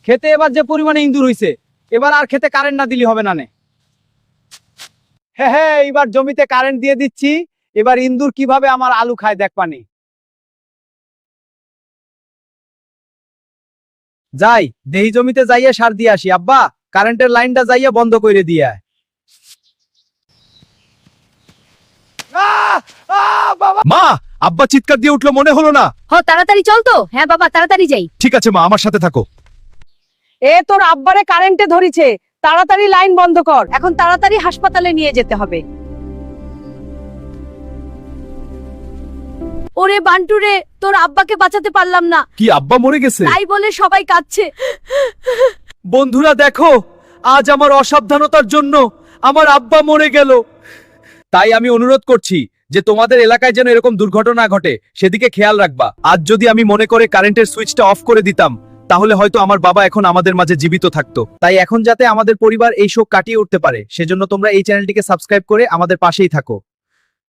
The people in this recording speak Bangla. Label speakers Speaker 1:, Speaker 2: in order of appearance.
Speaker 1: খেতে এবার যে পরিমাণে ইন্দুর হইছে, এবার আর খেতে কারেন্ট না দিলি হবে না নে। হ্যাঁ হ্যাঁ, এবার জমিতে কারেন্ট দিয়ে দিচ্ছি। এবার ইন্দুর কিভাবে আমার আলু খায় দেখ পানি। যাই দেহি জমিতে যাইয়া সার দিয়ে আসি। আব্বা, কারেন্টের লাইনটা যাইয়া বন্ধ করে দিয়ে আয়।
Speaker 2: মা, আব্বা চিৎকার দিয়ে উঠলো, মনে হলো না?
Speaker 3: তাড়াতাড়ি চল তো। হ্যাঁ বাবা, তাড়াতাড়ি যাই।
Speaker 2: ঠিক আছে মা, আমার সাথে থাকো।
Speaker 3: এ তোর আব্বারে কারেন্টে ধরেছে, তাড়াতাড়ি লাইন বন্ধ কর, এখন তাড়াতাড়ি হাসপাতালে নিয়ে যেতে হবে। ওরে বান্টু রে, তোর আব্বাকে বাঁচাতে পারলাম না,
Speaker 2: কি আব্বা মরে গেছে?
Speaker 3: তাই বলে সবাই কাঁদছে।
Speaker 2: বন্ধুরা দেখো, আজ আমার অসাবধানতার জন্য আমার আব্বা মরে গেল। তাই আমি অনুরোধ করছি যে তোমাদের এলাকায় যেন এরকম দুর্ঘটনা ঘটে সেদিকে খেয়াল রাখবা। আজ যদি আমি মনে করে কারেন্টের সুইচটা অফ করে দিতাম, তাহলে হয়তো আমার বাবা এখন আমাদের মাঝে জীবিত থাকতো। তাই এখন যাতে আমাদের পরিবার এই শোক কাটিয়ে উঠতে পারে, সেজন্য তোমরা এই চ্যানেলটিকে সাবস্ক্রাইব করে আমাদের পাশেই থাকো।